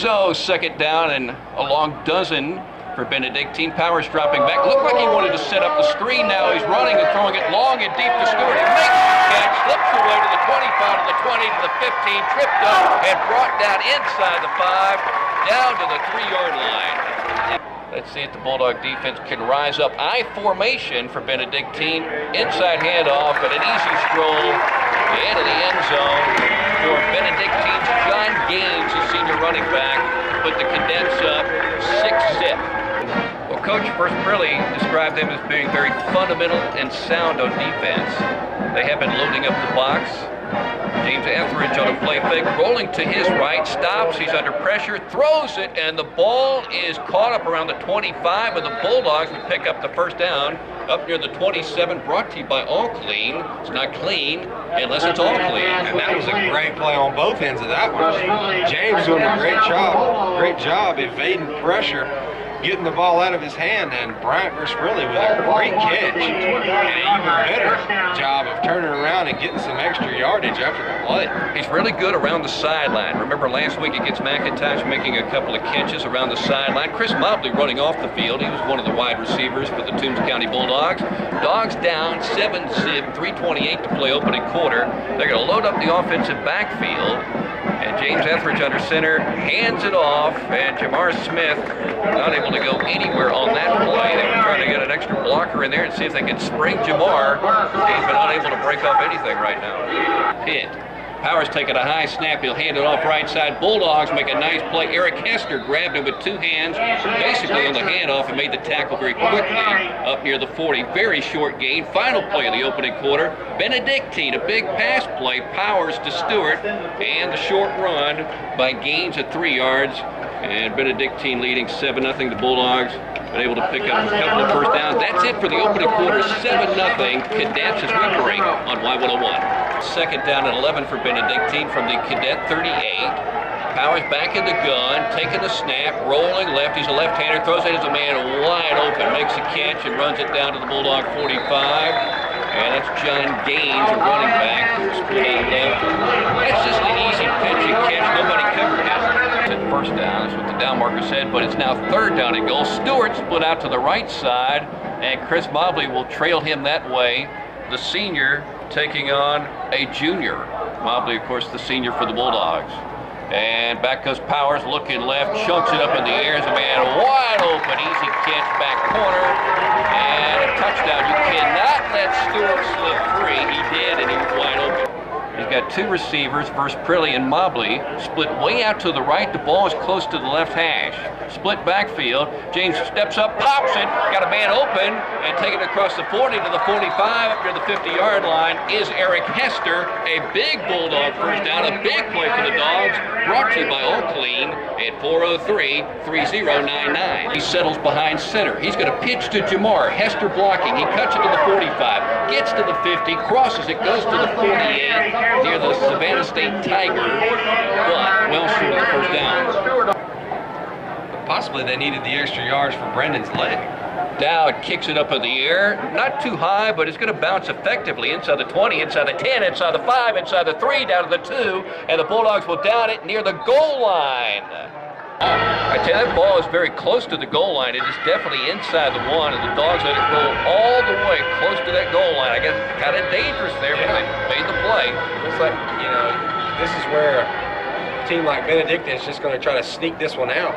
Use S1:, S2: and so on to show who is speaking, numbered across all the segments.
S1: So second down and a long dozen for Benedictine. Powers dropping back. Looked like he wanted to set up the screen now. He's running and throwing it long and deep to Stewart. He makes the catch, slips away to the 25, to the 20, to the 15, tripped up and brought down inside the 5, down to the 3-yard line. Let's see if the Bulldog defense can rise up. I formation for Benedictine. Inside handoff and an easy stroll into the end zone for Benedictine's Jon Gaines, the senior running back, put the Cadets up 6-zip. Well, Coach Prilly described them as being very fundamental and sound on defense. They have been loading up the box. James Ethredge on a play fake, rolling to his right, stops, he's under pressure, throws it, and the ball is caught up around the 25, and the Bulldogs would pick up the first down up near the 27, brought to you by All Clean. It's not clean unless it's all clean.
S2: And that was a great play on both ends of that one. James doing a great job evading pressure, getting the ball out of his hand, and Bryant Prilly with a great catch and an even better job of turning around and getting some extra yardage after the play.
S1: He's really good around the sideline. Remember last week against McIntosh making a couple of catches around the sideline. Chris Mobley running off the field. He was one of the wide receivers for the Toombs County Bulldogs. Dogs down 7-zip, 3:28 to play opening quarter. They're going to load up the offensive backfield. And James Ethredge under center hands it off, and Jamar Smith not able to go anywhere on that play. They were trying to get an extra blocker in there and see if they could spring Jamar. He's been unable to break off anything right now. Hit. Powers taking a high snap. He'll hand it off right side. Bulldogs make a nice play. Eric Hester grabbed him with two hands, basically on the handoff, and made the tackle very quickly up near the 40. Very short gain. Final play of the opening quarter. Benedictine, a big pass play. Powers to Stewart, and the short run by Gaines at 3 yards. And Benedictine leading 7-0. The Bulldogs been able to pick up a couple of first downs. That's it for the opening quarter, 7-0. Cadets as we bring on Y101. Second down and 11 for Benedictine from the Cadet 38. Powers back in the gun, taking the snap, rolling left. He's a left-hander, throws it as a man wide open, makes a catch and runs it down to the Bulldog 45. And that's Jon Gaines, a running back, split out left. That's just an easy pitch and catch. Nobody covered him. First down, that's what the down marker said, but it's now third down and goal. Stewart split out to the right side, and Chris Mobley will trail him that way. The senior taking on a junior. Mobley, of course, the senior for the Bulldogs. And back goes Powers, looking left, chunks it up in the air as a man wide open, easy catch back corner, and a touchdown. You cannot let Stewart slip free. He did, and he was wide open. He's got two receivers versus Prilly and Mobley. Split way out to the right. The ball is close to the left hash. Split backfield. James steps up, pops it. Got a man open and taking it across the 40 to the 45 up near the 50-yard line is Eric Hester. A big Bulldog first down. A big play for the Dogs. Brought to you by All Clean at 403-3099. He settles behind center. He's going to pitch to Jamar. Hester blocking. He cuts it to the 45. Gets to the 50. Crosses it. Goes to the 48. Near the Savannah State Tiger, but well short of the first down.
S2: Possibly they needed the extra yards for Brandon's leg.
S1: Dowd kicks it up in the air, not too high, but it's going to bounce effectively inside the 20, inside the 10, inside the 5, inside the 3, down to the 2, and the Bulldogs will down it near the goal line. I tell you, that ball is very close to the goal line. It is definitely inside the 1, and the Dogs let it roll all the way close to that goal line. I guess kind of dangerous there, but they made the play.
S2: It's like, you know, this is where a team like Benedictine is just going to try to sneak this one out.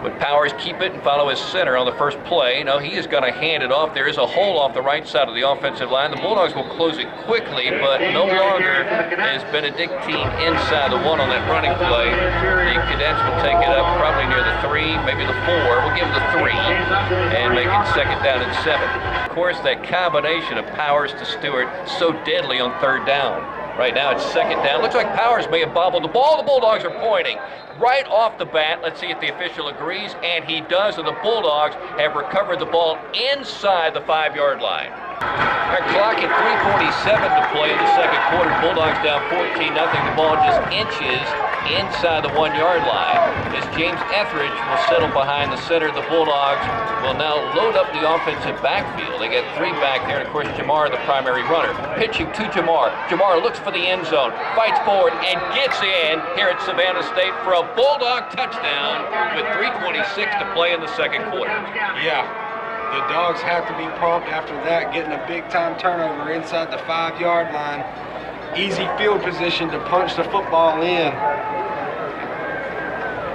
S1: Would Powers keep it and follow his center on the first play? No, he is going to hand it off. There is a hole off the right side of the offensive line. The Bulldogs will close it quickly, but no longer is Benedictine inside the 1 on that running play. The Cadets will take it up probably near the 3, maybe the 4. We'll give them the 3 and make it second down and 7. Of course, that combination of Powers to Stewart, so deadly on third down. Right now it's second down. Looks like Powers may have bobbled the ball. The Bulldogs are pointing right off the bat. Let's see if the official agrees, and he does, and the Bulldogs have recovered the ball inside the 5-yard line. They're clocking 3:47 to play in the second quarter. Bulldogs down 14-0. The ball just inches inside the 1 yard line. As James Ethredge will settle behind the center, the Bulldogs will now load up the offensive backfield. They get three back there, and of course Jamar, the primary runner. Pitching to Jamar. Jamar looks for the end zone, fights forward, and gets in here at Savannah State for a Bulldog touchdown with 3:26 to play in the second quarter.
S2: Yeah. The Dogs have to be prompt after that, getting a big-time turnover inside the 5 yard line. Easy field position to punch the football in.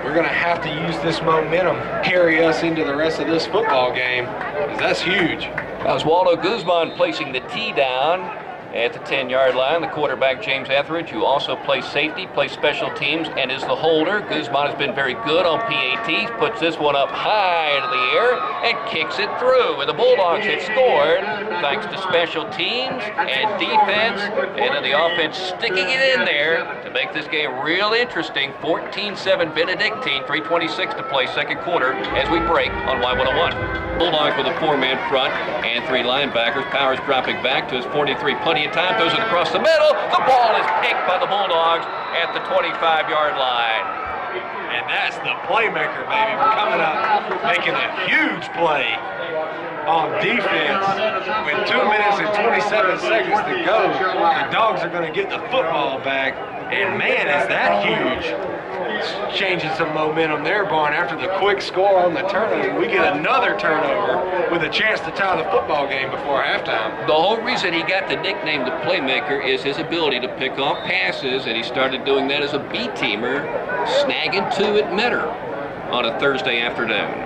S2: We're going to have to use this momentum, carry us into the rest of this football game, because that's huge.
S1: Oswaldo Guzman placing the tee down at the 10 yard line. The quarterback, James Ethredge, who also plays safety, plays special teams, and is the holder. Guzman has been very good on PATs, puts this one up high into the air and kicks it through. And the Bulldogs had scored thanks to special teams and defense, and then the offense sticking it in there to make this game real interesting. 14-7 Benedictine, 3:26 to play second quarter as we break on Y101. Bulldogs with a 4-man front and 3 linebackers. Powers dropping back to his 43. Plenty of time, throws it across the middle. The ball is picked by the Bulldogs at the 25 yard line.
S2: And that's the playmaker, baby. We're coming up, making a huge play on defense. With 2 minutes and 27 seconds to go, the Dogs are going to get the football back. And man, is that huge. It's changing some momentum there, Barn. After the quick score on the turnover, we get another turnover with a chance to tie the football game before halftime.
S1: The whole reason he got the nickname the playmaker is his ability to pick off passes, and he started doing that as a B-teamer, snagging 2 at Metter on a Thursday afternoon.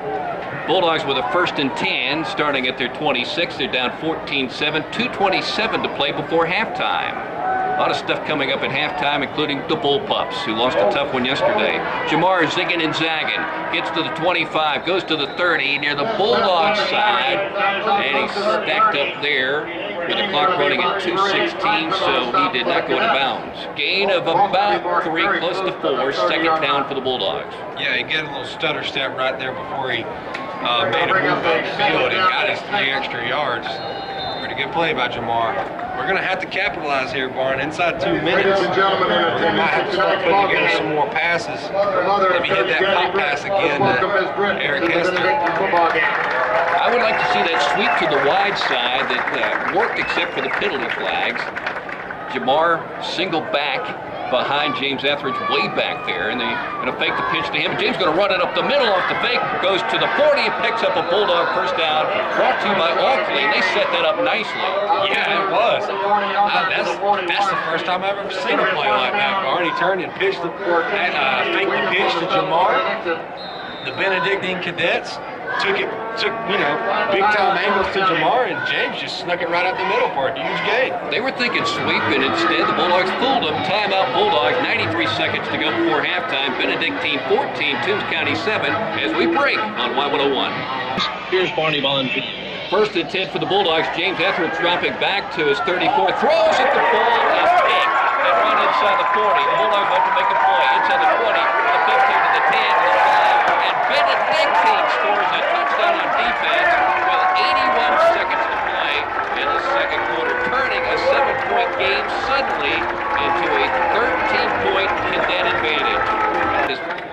S1: Bulldogs with a 1st and 10, starting at their 26. They're down 14-7, 2:27 to play before halftime. A lot of stuff coming up at halftime, including the Bullpups, who lost a tough one yesterday. Jamar zigging and zagging, gets to the 25, goes to the 30, near the Bulldog side, and he's stacked up there with the clock running at 2:16, so he did not go out of bounds. Gain of about 3, close to 4, second down for the Bulldogs.
S2: Yeah, he got a little stutter step right there before he made a move up the field and got his 3 extra yards. Pretty good play by Jamar. We're going to have to capitalize here, Barn. Inside 2 minutes, we might have to start putting together some more passes. Maybe hit that pop pass again to Eric Hester.
S1: I would like to see that sweep to the wide side that worked except for the penalty flags. Jamar single back behind James Ethredge way back there, and they're going to fake the pitch to him. James going to run it up the middle off the fake, goes to the 40 and picks up a Bulldog first down, brought to you by Oakley, and they set that up nicely.
S2: Yeah, it was. That's the first time I've ever seen a play like that. Barney turned and pitched faked the pitch to Jamar. The Benedictine Cadets took big time angles to Jamar, and James just snuck it right out the middle for a huge gain.
S1: They were thinking sweep, and instead the Bulldogs fooled them. Timeout Bulldogs, 93 seconds to go before halftime. Benedictine 14, Toombs County 7, as we break on Y101.
S3: Here's Barney Bond.
S1: 1st and 10 for the Bulldogs. James Ethredge dropping back to his 34, throws at the ball and picked and run inside the 40. The Bulldogs have to make a play inside the 20, the 15 to the 10, to the 5, and Benedictine scores a touchdown on defense with 81 seconds to play in the second quarter, turning a 7-point game suddenly into a 13-point cadet advantage.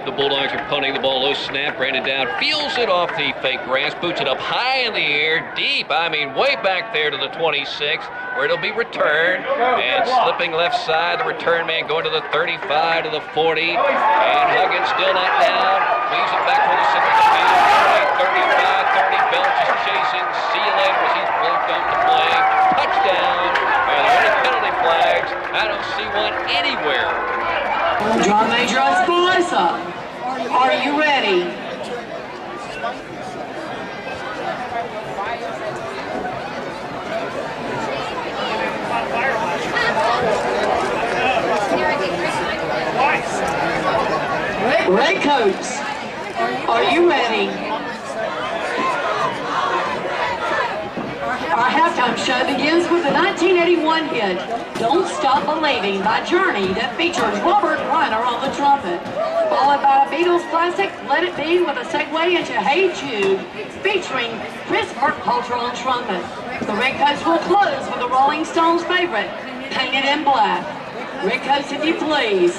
S1: The Bulldogs are punting the ball, low snap. Brandon Dowd feels it off the fake grass, boots it up high in the air, deep, way back there to the 26, where it'll be returned, and slipping left side, the return man going to the 35, to the 40, and Huggins still not down, leaves it back for the center of the field, 35, 30, Belch is chasing, see you later as he's blinked off the play, touchdown, and there are any penalty flags, I don't see one anywhere.
S4: Drum major on Spinoza. Are you ready? Redcoats, are you ready? Our halftime show begins with the 1981 hit, Don't Stop Believing by Journey, that features Robert Reiner on the trumpet, followed by a Beatles classic, Let It Be, with a segue into Hey Jude, featuring Chris Burkhalter on trumpet. The red coats will close with the Rolling Stones favorite, painted in black. Red coats, if you please.